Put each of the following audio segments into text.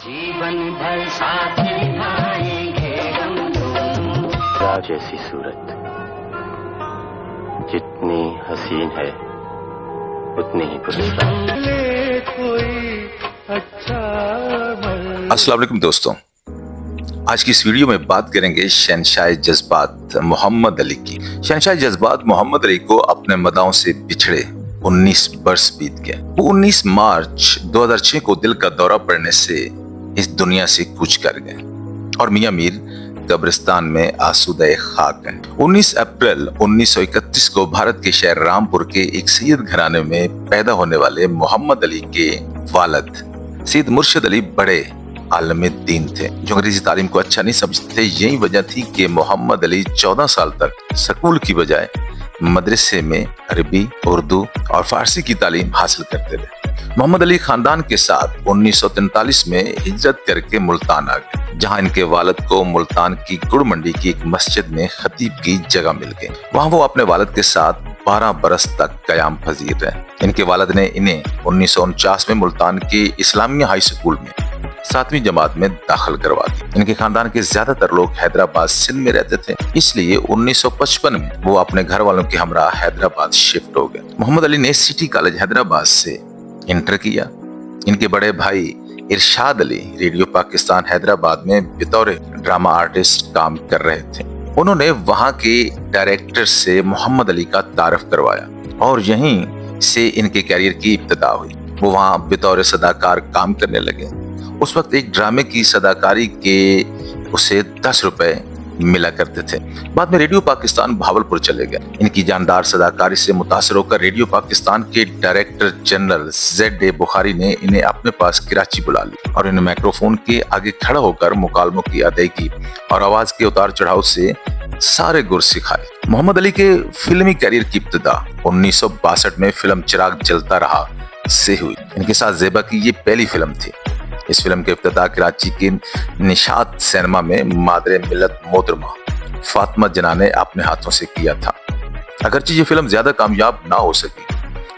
जीवन भर साथ निभाएंगे हम दोनों। राज जैसी सूरत जितनी हसीन है उतनी ही पुरस्कार। अस्सलाम वालेकुम दोस्तों, आज की इस वीडियो में बात करेंगे शहंशाह जज्बात मोहम्मद अली की। शहंशाह जज्बात मोहम्मद अली को अपने मदाओं से बिछड़े 19 वर्ष बीत गए। वो 19 मार्च 2006 को दिल का दौरा पड़ने से इस दुनिया से कूच कर गए और मियां मीर कब्रिस्तान में आसूदे खाक हैं। 19 अप्रैल 1931 को भारत के शहर रामपुर के एक सैयद घराने में पैदा होने वाले मोहम्मद अली के वालिद सैयद मुर्शिद अली बड़े आलम दीन थे जो अंग्रेजी तालीम को अच्छा नहीं समझते थे। यही वजह थी कि मोहम्मद अली 14 साल तक स्कूल की बजाय मदरसे में अरबी, उर्दू और फारसी की तालीम हासिल करते थे। मोहम्मद अली खानदान के साथ 1943 में हिजरत करके मुल्तान आ गए, जहां इनके वालिद को मुल्तान की गुड़ मंडी की एक मस्जिद में खतीब की जगह मिल गई। वहां वो अपने वालिद के साथ 12 बरस तक कयाम पजीर रहे। इनके वालिद ने इन्हें 1949 में मुल्तान के इस्लामिया हाई स्कूल में 7वीं जमात में दाखिल करवा दी। इनके खानदान के ज्यादातर लोग हैदराबाद सिंध में रहते थे, इसलिए 1955 में वो अपने घर वालों के हमरा हैदराबाद शिफ्ट हो गए। मोहम्मद अली ने सिटी कॉलेज हैदराबाद से इंटर किया। इनके बड़े भाई इरशाद अली रेडियो पाकिस्तान हैदराबाद में बतौर ड्रामा आर्टिस्ट काम कर रहे थे। उन्होंने वहां के डायरेक्टर से मोहम्मद अली का तारफ करवाया और यहीं से इनके कैरियर की इब्तिदा हुई। वो वहां बतौर सदाकार काम करने लगे। उस वक्त एक ड्रामे की सदाकारी के उसे 10 रुपए मिला करते थे। बाद में रेडियो पाकिस्तान भावलपुर चले गए। इनकी जानदार सदाकारी से मुतासर होकर रेडियो पाकिस्तान के डायरेक्टर जनरल Z.A. बुखारी ने इन्हें अपने पास कराची बुला लिया और इन्हें माइक्रोफोन के आगे खड़ा होकर मुकालमों की अदायगी और आवाज के उतार चढ़ाव से सारे गुर सिखाए। मोहम्मद अली के फिल्मी कैरियर की इब्तिदा 1962 में फिल्म चिराग जलता रहा से हुई। इनके साथ ज़ेबा की ये पहली फिल्म थी। इस फिल्म के इफ्तिताह कराची के निशात सिनेमा में मादरे मिल्लत मोहतरमा फातिमा जना ने अपने हाथों से किया था। अगरचे ये फिल्म ज्यादा कामयाब ना हो सकी,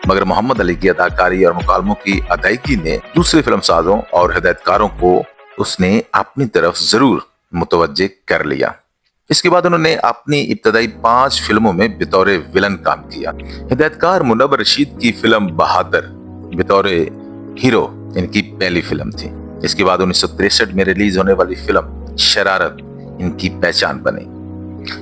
मगर मोहम्मद अली की अदाकारी और मुकालमों की अदायगी ने दूसरे फिल्म साजों और हिदायतकारों को उसने अपनी तरफ जरूर मुतवज्जे कर लिया। इसके बाद उन्होंने अपनी इब्तदाई 5 फिल्मों में बतौर विलन काम किया। हिदायतकार मुनव्वर रशीद की फिल्म बहादुर बतौर हीरो इनकी पहली फिल्म थी। इसके बाद 1963 में रिलीज होने वाली फिल्म शरारत इनकी पहचान बनी,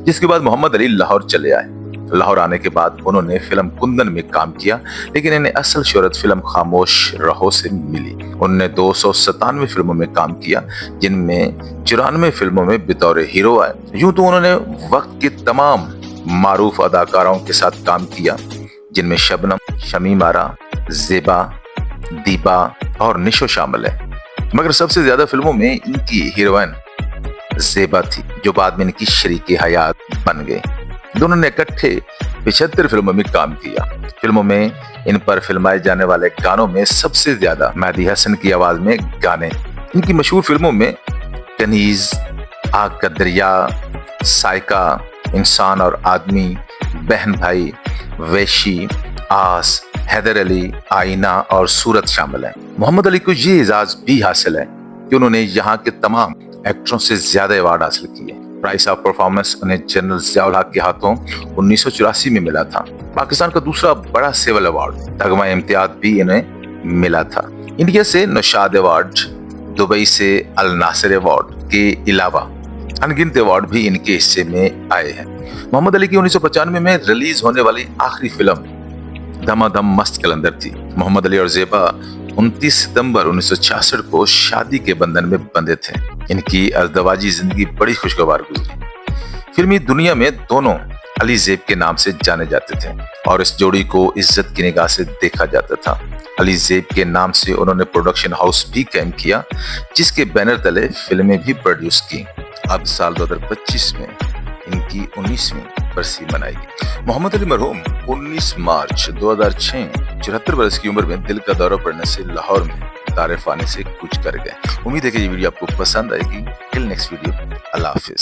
जिसके बाद मोहम्मद अली लाहौर चले आए। लाहौर आने के बाद उन्होंने फिल्म कुंदन में काम किया, लेकिन इन्हें असल शोहरत फिल्म खामोश रहो से मिली। उन्होंने 297 फिल्मों में काम किया, जिनमें 94 फिल्मों में बतौर हीरो आए। यूं तो उन्होंने वक्त के तमाम मारूफ अदाकारों के साथ काम किया, जिनमें शबनम, शमीम आरा, ज़ेबा, दीपा और निशो शामिल है, मगर सबसे ज्यादा फिल्मों में इनकी हीरोइन ज़ेबा थी, जो बाद में इनकी शरीके हयात बन गए। दोनों ने इकट्ठे 75 फिल्मों में काम किया। फिल्मों में इन पर फिल्माए जाने वाले गानों में सबसे ज्यादा मेहदी हसन की आवाज में गाने। इनकी मशहूर फिल्मों में कनीज, आग का दरिया, साइका, इंसान और आदमी, बहन भाई, वेशी, आस, हैदर अली, आईना और सूरत शामिल है। मोहम्मद अली को ये एजाज भी हासिल है कि उन्होंने यहाँ के तमाम एक्टरों से ज्यादा अवार्ड हासिल किए। प्राइस ऑफ परफॉर्मेंस उन्हें जनरल ज़ियाउल हक के हाथों 1984 में मिला था। पाकिस्तान का दूसरा बड़ा सिविल अवार्ड तगमा इम्तियाज भी इन्हें मिला था। इंडिया से नौशाद अवार्ड, दुबई से अल नासिर अवार्ड के अलावा अनगिनत अवार्ड भी इनके हिस्से में आए हैं। मोहम्मद अली की 1995 में रिलीज होने वाली आखिरी फिल्म धमाधम मस्त कलंदर थी। मोहम्मद अली और ज़ेबा 29 सितंबर 1966 को शादी के बंधन में बंधे थे। इनकी अज़दवाजी जिंदगी बड़ी खुशगवार गुजरी। फिल्मी दुनिया में दोनों अली ज़ेब के नाम से जाने जाते थे और इस जोड़ी को इज्जत की निगाह से देखा जाता था। अली ज़ेब के नाम से उन्होंने प्रोडक्शन हाउस भी कायम किया, जिसके बैनर तले फिल्में भी प्रोड्यूस की। अब साल 2025 में इनकी 19वीं बरसी मनाएगी। मोहम्मद अली मरहूम 19 मार्च 2006 74 वर्ष की उम्र में दिल का दौरा पड़ने से लाहौर में दार फानी से कूच कर गए। उम्मीद है कि ये वीडियो आपको पसंद आएगी। टिल नेक्स्ट वीडियो, अल्लाह हाफिज।